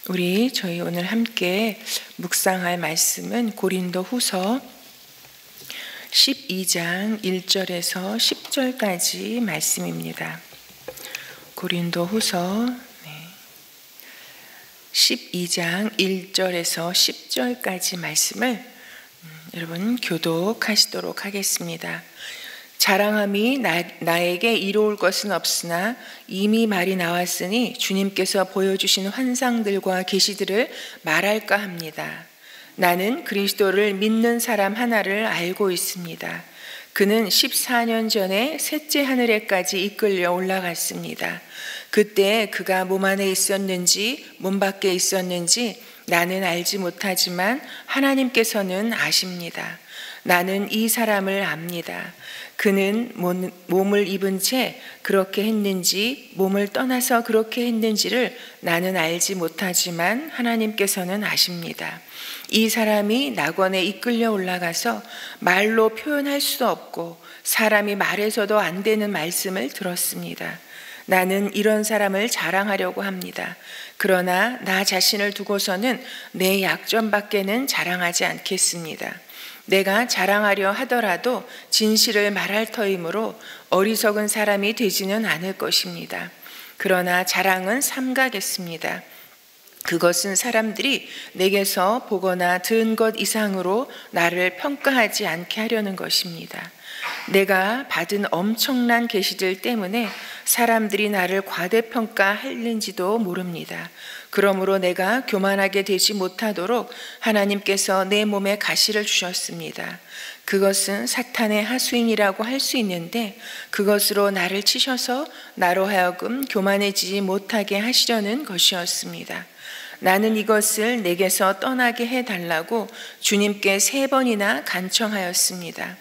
저희 오늘 함께 묵상할 말씀은 고린도후서 12장 1절에서 10절까지 말씀입니다. 고린도후서 12장 1절에서 10절까지 말씀을 여러분 교독하시도록 하겠습니다. 자랑함이 나에게 이로울 것은 없으나 이미 말이 나왔으니 주님께서 보여주신 환상들과 계시들을 말할까 합니다. 나는 그리스도를 믿는 사람 하나를 알고 있습니다. 그는 14년 전에 셋째 하늘에까지 이끌려 올라갔습니다. 그때 그가 몸 안에 있었는지 몸 밖에 있었는지 나는 알지 못하지만 하나님께서는 아십니다. 나는 이 사람을 압니다. 그는 몸을 입은 채 그렇게 했는지 몸을 떠나서 그렇게 했는지를 나는 알지 못하지만 하나님께서는 아십니다. 이 사람이 낙원에 이끌려 올라가서 말로 표현할 수 없고 사람이 말해서도 안 되는 말씀을 들었습니다. 나는 이런 사람을 자랑하려고 합니다. 그러나 나 자신을 두고서는 내 약점밖에는 자랑하지 않겠습니다. 내가 자랑하려 하더라도 진실을 말할 터이므로 어리석은 사람이 되지는 않을 것입니다. 그러나 자랑은 삼가겠습니다. 그것은 사람들이 내게서 보거나 들은 것 이상으로 나를 평가하지 않게 하려는 것입니다. 내가 받은 엄청난 계시들 때문에 사람들이 나를 과대평가하는지도 모릅니다. 그러므로 내가 교만하게 되지 못하도록 하나님께서 내 몸에 가시를 주셨습니다. 그것은 사탄의 하수인이라고 할 수 있는데 그것으로 나를 치셔서 나로 하여금 교만해지지 못하게 하시려는 것이었습니다. 나는 이것을 내게서 떠나게 해달라고 주님께 3번이나 간청하였습니다.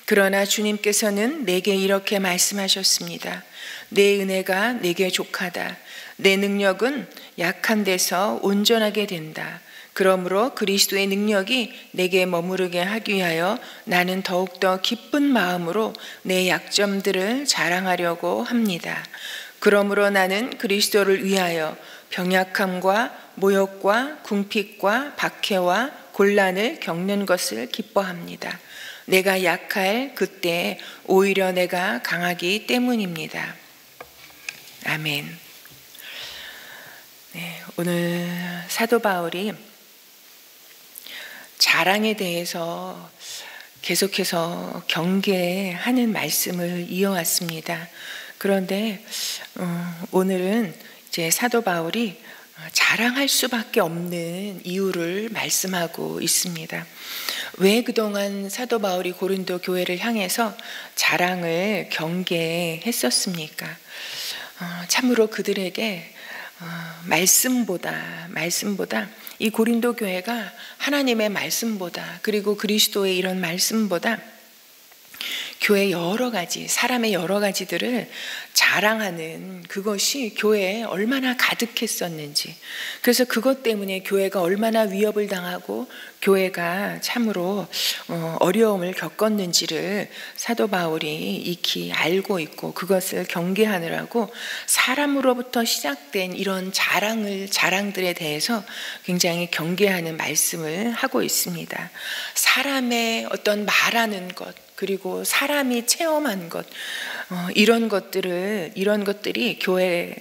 그러나 주님께서는 내게 이렇게 말씀하셨습니다. 내 은혜가 내게 족하다. 내 능력은 약한 데서 온전하게 된다. 그러므로 그리스도의 능력이 내게 머무르게 하기 위하여 나는 더욱더 기쁜 마음으로 내 약점들을 자랑하려고 합니다. 그러므로 나는 그리스도를 위하여 병약함과 모욕과 궁핍과 박해와 곤란을 겪는 것을 기뻐합니다. 내가 약할 그때 오히려 내가 강하기 때문입니다. 아멘. 오늘 사도 바울이 자랑에 대해서 계속해서 경계하는 말씀을 이어왔습니다. 그런데 오늘은 이제 사도 바울이 자랑할 수밖에 없는 이유를 말씀하고 있습니다. 왜 그동안 사도 바울이 고린도 교회를 향해서 자랑을 경계했었습니까? 참으로 그들에게 말씀보다 이 고린도 교회가 하나님의 말씀보다 그리고 그리스도의 이런 말씀보다 교회 여러 가지, 사람의 여러 가지들을 자랑하는 그것이 교회에 얼마나 가득했었는지, 그래서 그것 때문에 교회가 얼마나 위협을 당하고 교회가 참으로 어려움을 겪었는지를 사도 바울이 익히 알고 있고 그것을 경계하느라고 사람으로부터 시작된 이런 자랑들에 대해서 굉장히 경계하는 말씀을 하고 있습니다. 사람의 어떤 말하는 것, 그리고 사람이 체험한 것, 이런 것들이 교회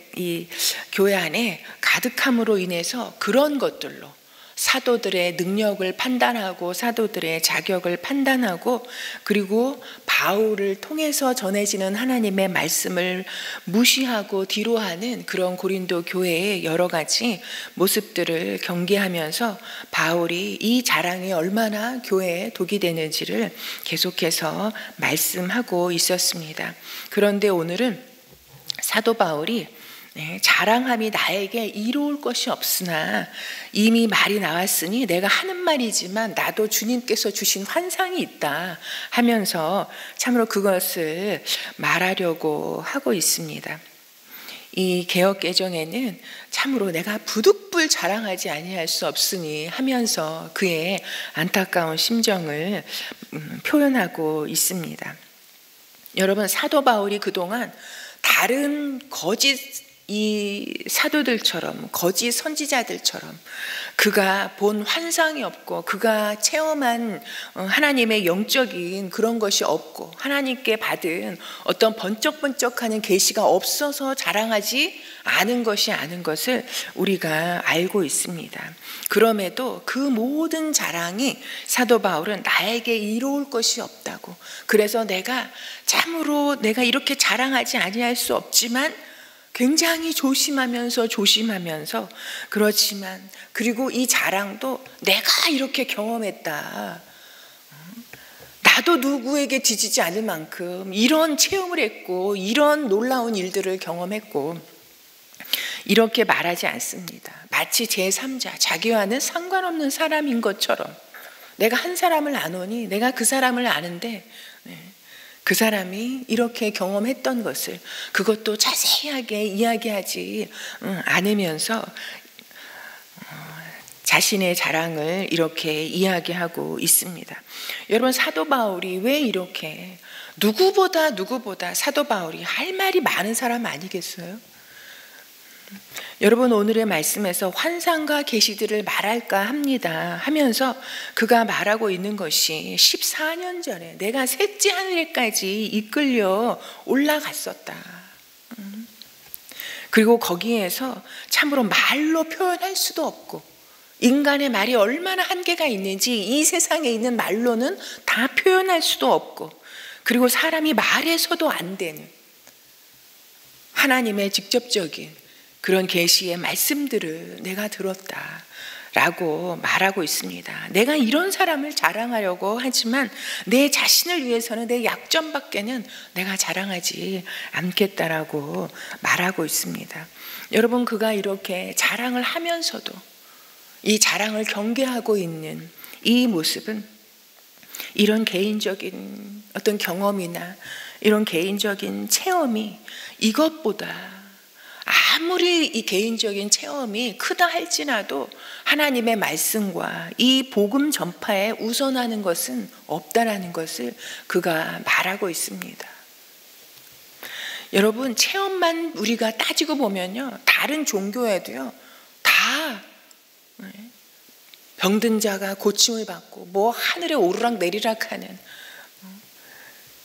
안에 가득함으로 인해서 그런 것들로 사도들의 능력을 판단하고 사도들의 자격을 판단하고 그리고 바울을 통해서 전해지는 하나님의 말씀을 무시하고 뒤로하는 그런 고린도 교회의 여러 가지 모습들을 경계하면서 바울이 이 자랑이 얼마나 교회에 독이 되는지를 계속해서 말씀하고 있었습니다. 그런데 오늘은 사도 바울이 자랑함이 나에게 이로울 것이 없으나 이미 말이 나왔으니 내가 하는 말이지만 나도 주님께서 주신 환상이 있다 하면서 참으로 그것을 말하려고 하고 있습니다. 이 개역개정에는 참으로 내가 부득불 자랑하지 아니할 수 없으니 하면서 그의 안타까운 심정을 표현하고 있습니다. 여러분, 사도 바울이 그동안 다른 거짓 이 사도들처럼, 거짓 선지자들처럼 그가 본 환상이 없고 그가 체험한 하나님의 영적인 그런 것이 없고 하나님께 받은 어떤 번쩍번쩍하는 계시가 없어서 자랑하지 않은 것이 아는 것을 우리가 알고 있습니다. 그럼에도 그 모든 자랑이 사도 바울은 나에게 이로울 것이 없다고, 그래서 내가 참으로 내가 이렇게 자랑하지 아니할 수 없지만 굉장히 조심하면서 그렇지만 그리고 이 자랑도 내가 이렇게 경험했다, 나도 누구에게 뒤지지 않을 만큼 이런 체험을 했고 이런 놀라운 일들을 경험했고 이렇게 말하지 않습니다. 마치 제3자, 자기와는 상관없는 사람인 것처럼 내가 한 사람을 아노니 내가 그 사람을 아는데 그 사람이 이렇게 경험했던 것을 그것도 자세하게 이야기하지 않으면서 자신의 자랑을 이렇게 이야기하고 있습니다. 여러분, 사도 바울이 왜 이렇게 누구보다 사도 바울이 할 말이 많은 사람 아니겠어요? 여러분, 오늘의 말씀에서 환상과 계시들을 말할까 합니다 하면서 그가 말하고 있는 것이 14년 전에 내가 셋째 하늘에까지 이끌려 올라갔었다. 그리고 거기에서 참으로 말로 표현할 수도 없고 인간의 말이 얼마나 한계가 있는지 이 세상에 있는 말로는 다 표현할 수도 없고, 그리고 사람이 말해서도 안 되는 하나님의 직접적인 그런 계시의 말씀들을 내가 들었다라고 말하고 있습니다. 내가 이런 사람을 자랑하려고 하지만 내 자신을 위해서는 내 약점밖에는 내가 자랑하지 않겠다라고 말하고 있습니다. 여러분, 그가 이렇게 자랑을 하면서도 이 자랑을 경계하고 있는 이 모습은 이런 개인적인 어떤 경험이나 이런 개인적인 체험이 이것보다 아무리 이 개인적인 체험이 크다 할지라도 하나님의 말씀과 이 복음 전파에 우선하는 것은 없다라는 것을 그가 말하고 있습니다. 여러분, 체험만 우리가 따지고 보면요, 다른 종교에도요 다 병든 자가 고침을 받고 뭐 하늘에 오르락 내리락 하는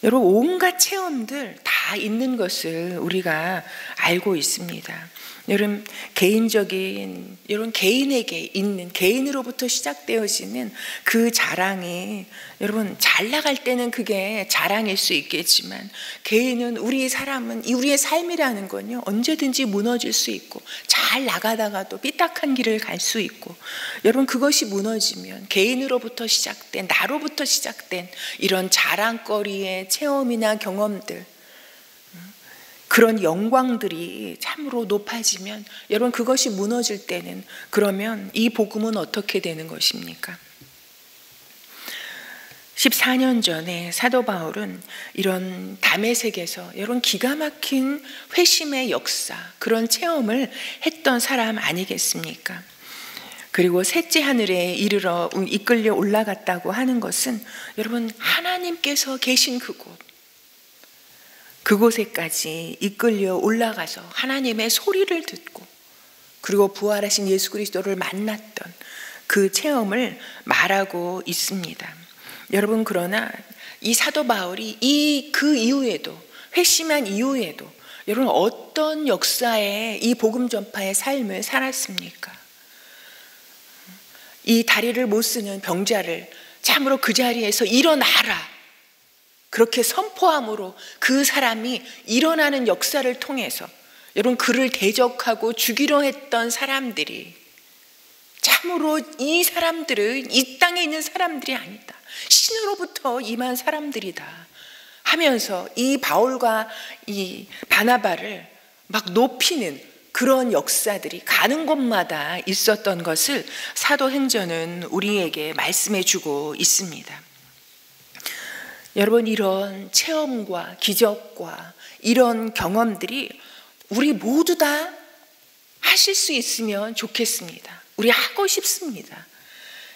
여러분 온갖 체험들 다 있는 것을 우리가 알고 있습니다. 여러분, 개인적인 여러분 개인에게 있는 개인으로부터 시작되어지는 그 자랑이 여러분 잘 나갈 때는 그게 자랑일 수 있겠지만 개인은 우리의 삶이라는 건요 언제든지 무너질 수 있고 잘 나가다가도 삐딱한 길을 갈 수 있고, 여러분 그것이 무너지면 개인으로부터 시작된 나로부터 시작된 이런 자랑거리의 체험이나 경험들, 그런 영광들이 참으로 높아지면 여러분 그것이 무너질 때는 그러면 이 복음은 어떻게 되는 것입니까? 14년 전에 사도 바울은 이런 다메섹에서 여러분 기가 막힌 회심의 역사, 그런 체험을 했던 사람 아니겠습니까? 그리고 셋째 하늘에 이끌려 올라갔다고 하는 것은 여러분 하나님께서 계신 그곳에까지 이끌려 올라가서 하나님의 소리를 듣고 그리고 부활하신 예수 그리스도를 만났던 그 체험을 말하고 있습니다. 여러분, 그러나 이 사도 바울이 그 이후에도 회심한 이후에도 여러분 어떤 역사의 이 복음 전파의 삶을 살았습니까? 이 다리를 못 쓰는 병자를 참으로 그 자리에서 일어나라 그렇게 선포함으로 그 사람이 일어나는 역사를 통해서 여러분 그를 대적하고 죽이려 했던 사람들이 참으로 이 사람들은 이 땅에 있는 사람들이 아니다, 신으로부터 임한 사람들이다 하면서 이 바울과 이 바나바를 막 높이는 그런 역사들이 가는 곳마다 있었던 것을 사도행전은 우리에게 말씀해 주고 있습니다. 여러분, 이런 체험과 기적과 이런 경험들이 우리 모두 다 하실 수 있으면 좋겠습니다. 우리 하고 싶습니다.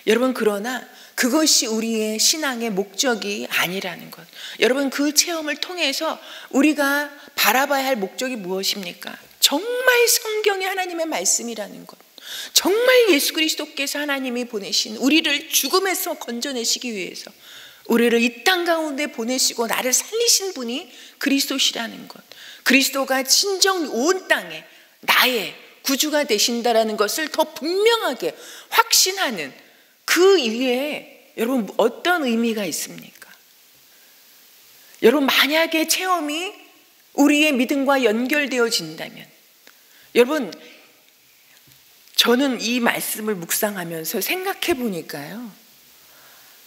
여러분, 그러나 그것이 우리의 신앙의 목적이 아니라는 것. 여러분, 그 체험을 통해서 우리가 바라봐야 할 목적이 무엇입니까? 정말 성경이 하나님의 말씀이라는 것, 정말 예수 그리스도께서 하나님이 보내신 우리를 죽음에서 건져내시기 위해서 우리를 이 땅 가운데 보내시고 나를 살리신 분이 그리스도시라는 것, 그리스도가 진정 온 땅에 나의 구주가 되신다라는 것을 더 분명하게 확신하는 그 이외에 여러분 어떤 의미가 있습니까? 여러분 만약에 체험이 우리의 믿음과 연결되어진다면, 여러분 저는 이 말씀을 묵상하면서 생각해 보니까요,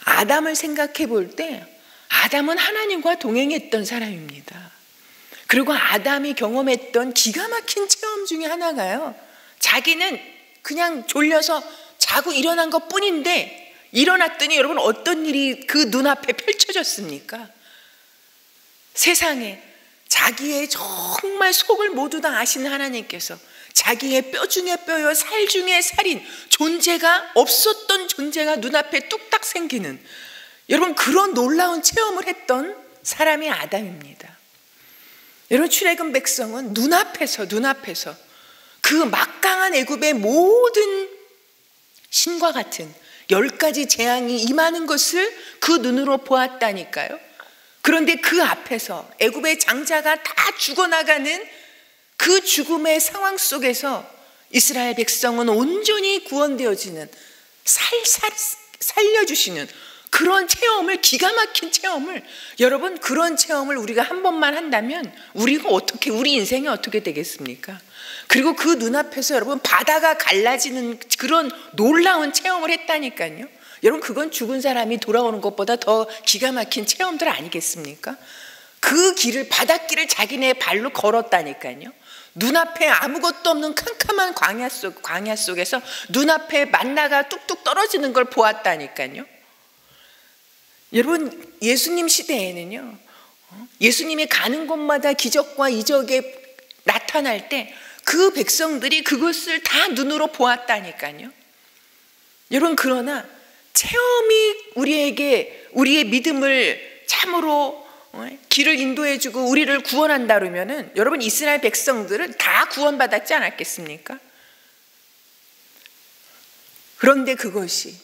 아담을 생각해 볼 때 아담은 하나님과 동행했던 사람입니다. 그리고 아담이 경험했던 기가 막힌 체험 중에 하나가요, 자기는 그냥 졸려서 자고 일어난 것 뿐인데 일어났더니 여러분 어떤 일이 그 눈앞에 펼쳐졌습니까? 세상에 자기의 정말 속을 모두 다 아시는 하나님께서 자기의 뼈 중에 뼈요 살 중에 살인 존재가 없었던 존재가 눈앞에 뚝딱 생기는, 여러분 그런 놀라운 체험을 했던 사람이 아담입니다. 여러분 출애굽 백성은 눈앞에서 그 막강한 애굽의 모든 신과 같은 10가지 재앙이 임하는 것을 그 눈으로 보았다니까요. 그런데 그 앞에서 애굽의 장자가 다 죽어나가는 그 죽음의 상황 속에서 이스라엘 백성은 온전히 구원되어지는, 살려주시는 그런 체험을, 기가 막힌 체험을, 여러분 그런 체험을 우리가 한 번만 한다면 우리 인생이 어떻게 되겠습니까? 그리고 그 눈앞에서 여러분 바다가 갈라지는 그런 놀라운 체험을 했다니까요. 여러분 그건 죽은 사람이 돌아오는 것보다 더 기가 막힌 체험들 아니겠습니까? 그 길을, 바닷길을 자기네 발로 걸었다니까요. 눈앞에 아무것도 없는 캄캄한 광야 속에서 눈앞에 만나가 뚝뚝 떨어지는 걸 보았다니까요. 여러분 예수님 시대에는요, 예수님이 가는 곳마다 기적과 이적이 나타날 때 그 백성들이 그것을 다 눈으로 보았다니까요. 여러분 그러나 체험이 우리의 믿음을 참으로 길을 인도해주고 우리를 구원한다 그러면은 여러분 이스라엘 백성들은 다 구원받았지 않았겠습니까? 그런데 그것이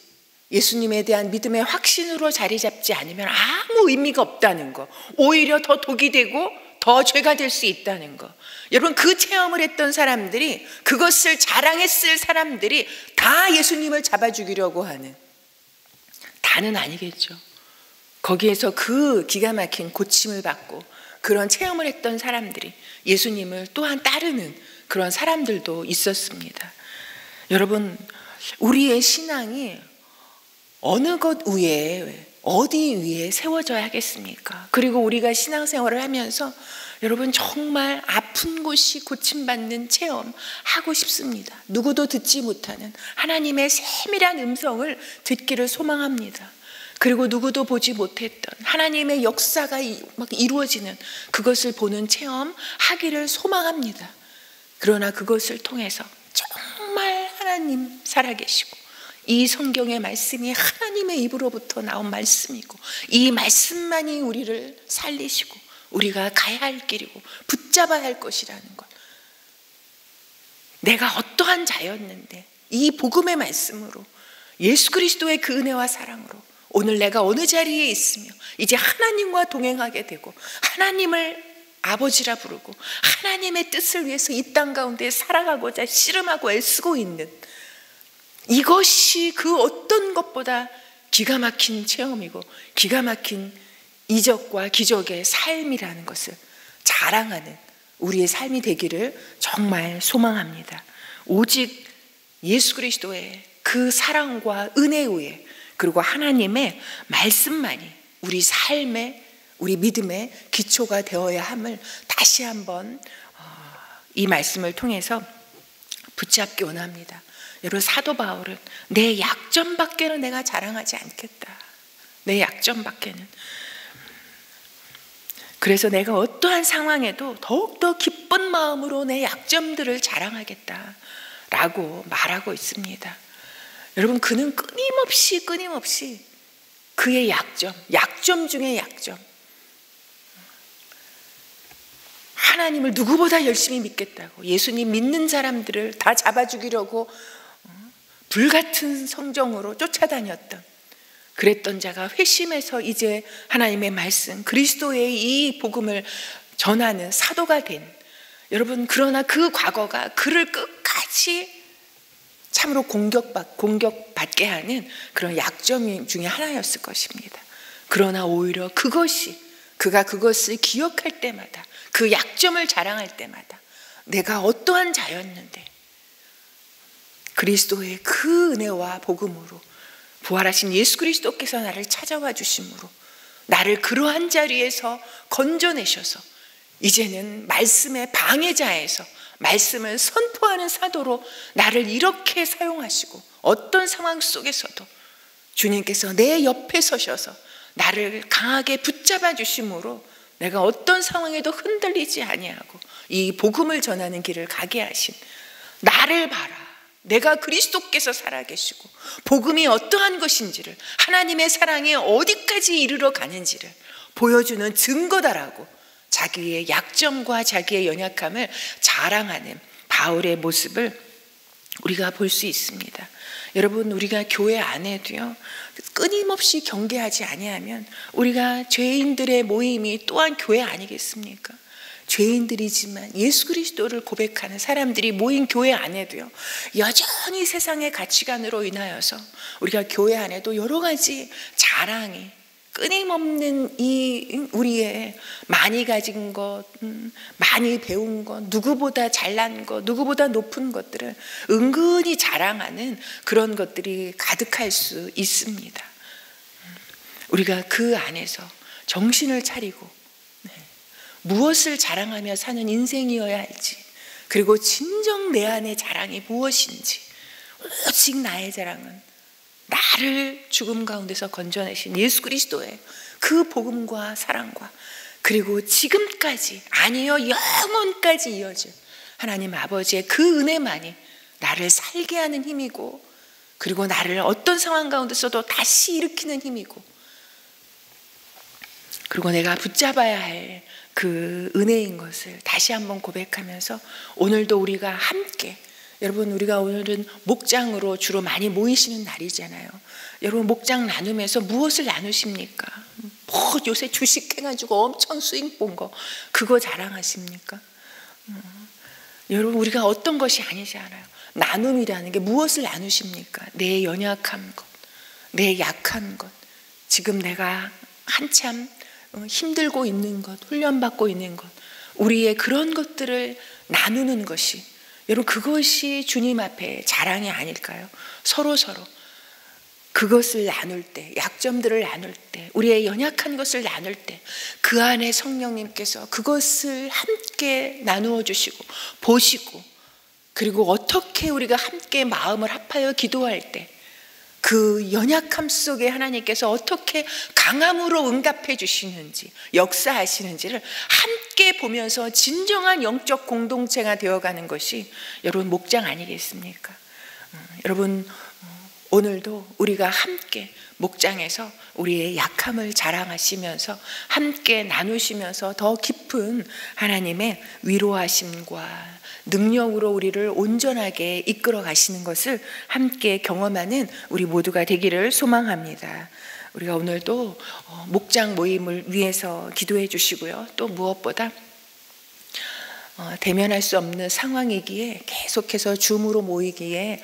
예수님에 대한 믿음의 확신으로 자리 잡지 않으면 아무 의미가 없다는 거, 오히려 더 독이 되고 더 죄가 될 수 있다는 거. 여러분 그 체험을 했던 사람들이, 그것을 자랑했을 사람들이 다 예수님을 잡아주기려고 하는, 다는 아니겠죠. 거기에서 그 기가 막힌 고침을 받고 그런 체험을 했던 사람들이 예수님을 또한 따르는 그런 사람들도 있었습니다. 여러분 우리의 신앙이 어느 것 위에, 어디 위에 세워져야 하겠습니까? 그리고 우리가 신앙생활을 하면서 여러분 정말 아픈 곳이 고침받는 체험 하고 싶습니다. 누구도 듣지 못하는 하나님의 세밀한 음성을 듣기를 소망합니다. 그리고 누구도 보지 못했던 하나님의 역사가 막 이루어지는 그것을 보는 체험 하기를 소망합니다. 그러나 그것을 통해서 정말 하나님 살아계시고 이 성경의 말씀이 하나님의 입으로부터 나온 말씀이고 이 말씀만이 우리를 살리시고 우리가 가야 할 길이고 붙잡아야 할 것이라는 것, 내가 어떠한 자였는데 이 복음의 말씀으로 예수 그리스도의 그 은혜와 사랑으로 오늘 내가 어느 자리에 있으며 이제 하나님과 동행하게 되고 하나님을 아버지라 부르고 하나님의 뜻을 위해서 이 땅 가운데 살아가고자 씨름하고 애쓰고 있는, 이것이 그 어떤 것보다 기가 막힌 체험이고 기가 막힌 이적과 기적의 삶이라는 것을 자랑하는 우리의 삶이 되기를 정말 소망합니다. 오직 예수 그리스도의 그 사랑과 은혜 위에 그리고 하나님의 말씀만이 우리 삶의, 우리 믿음의 기초가 되어야 함을 다시 한번 이 말씀을 통해서 붙잡기 원합니다. 여러분 사도 바울은 내 약점밖에는 내가 자랑하지 않겠다. 내 약점밖에는. 그래서 내가 어떠한 상황에도 더욱더 기쁜 마음으로 내 약점들을 자랑하겠다라고 말하고 있습니다. 여러분 그는 끊임없이 그의 약점 중에 약점, 하나님을 누구보다 열심히 믿겠다고 예수님 믿는 사람들을 다 잡아 죽이려고 불같은 성정으로 쫓아다녔던, 그랬던 자가 회심해서 이제 하나님의 말씀 그리스도의 이 복음을 전하는 사도가 된, 여러분, 그러나 그 과거가 그를 끝까지 참으로 공격받게 하는 그런 약점 중에 하나였을 것입니다. 그러나 오히려 그가 그것을 기억할 때마다, 그 약점을 자랑할 때마다 내가 어떠한 자였는데 그리스도의 그 은혜와 복음으로 부활하신 예수 그리스도께서 나를 찾아와 주심으로 나를 그러한 자리에서 건져내셔서 이제는 말씀의 방해자에서 말씀을 선포하는 사도로 나를 이렇게 사용하시고, 어떤 상황 속에서도 주님께서 내 옆에 서셔서 나를 강하게 붙잡아 주심으로 내가 어떤 상황에도 흔들리지 아니하고 이 복음을 전하는 길을 가게 하신, 나를 봐라, 내가 그리스도께서 살아계시고 복음이 어떠한 것인지를, 하나님의 사랑이 어디까지 이르러 가는지를 보여주는 증거다라고 자기의 약점과 자기의 연약함을 자랑하는 바울의 모습을 우리가 볼 수 있습니다. 여러분, 우리가 교회 안에도요, 끊임없이 경계하지 아니하면 우리가 죄인들의 모임이 또한 교회 아니겠습니까? 죄인들이지만 예수 그리스도를 고백하는 사람들이 모인 교회 안에도요, 여전히 세상의 가치관으로 인하여서 우리가 교회 안에도 여러 가지 자랑이, 끊임없는 이 우리의 많이 가진 것, 많이 배운 것, 누구보다 잘난 것, 누구보다 높은 것들을 은근히 자랑하는 그런 것들이 가득할 수 있습니다. 우리가 그 안에서 정신을 차리고 무엇을 자랑하며 사는 인생이어야 할지, 그리고 진정 내 안의 자랑이 무엇인지, 오직 나의 자랑은 나를 죽음 가운데서 건져내신 예수 그리스도의 그 복음과 사랑과, 그리고 지금까지, 아니요 영원까지 이어질 하나님 아버지의 그 은혜만이 나를 살게 하는 힘이고, 그리고 나를 어떤 상황 가운데서도 다시 일으키는 힘이고, 그리고 내가 붙잡아야 할 그 은혜인 것을 다시 한번 고백하면서 오늘도 우리가 함께, 여러분, 우리가 오늘은 목장으로 주로 많이 모이시는 날이잖아요. 여러분, 목장 나눔에서 무엇을 나누십니까? 뭐 요새 주식 해가지고 엄청 수익 본 거, 그거 자랑하십니까? 여러분, 우리가 어떤 것이 아니지 않아요. 나눔이라는 게 무엇을 나누십니까? 내 연약한 것, 내 약한 것, 지금 내가 한참 힘들고 있는 것, 훈련받고 있는 것, 우리의 그런 것들을 나누는 것이, 여러분, 그것이 주님 앞에 자랑이 아닐까요? 서로 그것을 나눌 때, 약점들을 나눌 때, 우리의 연약한 것을 나눌 때 그 안에 성령님께서 그것을 함께 나누어 주시고 보시고, 그리고 어떻게 우리가 함께 마음을 합하여 기도할 때 그 연약함 속에 하나님께서 어떻게 강함으로 응답해 주시는지, 역사하시는지를 함께 보면서 진정한 영적 공동체가 되어가는 것이 여러분 목장 아니겠습니까? 여러분, 오늘도 우리가 함께 목장에서 우리의 약함을 자랑하시면서 함께 나누시면서 더 깊은 하나님의 위로하심과 능력으로 우리를 온전하게 이끌어 가시는 것을 함께 경험하는 우리 모두가 되기를 소망합니다. 우리가 오늘도 목장 모임을 위해서 기도해 주시고요. 또 무엇보다 대면할 수 없는 상황이기에 계속해서 줌으로 모이기에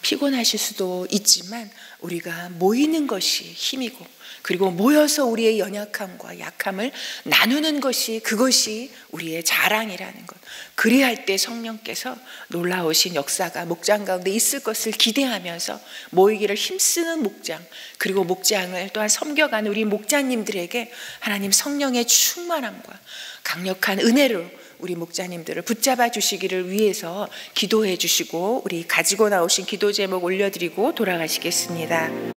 피곤하실 수도 있지만 우리가 모이는 것이 힘이고, 그리고 모여서 우리의 연약함과 약함을 나누는 것이, 그것이 우리의 자랑이라는 것, 그리할 때 성령께서 놀라우신 역사가 목장 가운데 있을 것을 기대하면서 모이기를 힘쓰는 목장, 그리고 목장을 또한 섬겨가는 우리 목자님들에게 하나님 성령의 충만함과 강력한 은혜로 우리 목자님들을 붙잡아 주시기를 위해서 기도해 주시고, 우리 가지고 나오신 기도 제목 올려드리고 돌아가시겠습니다.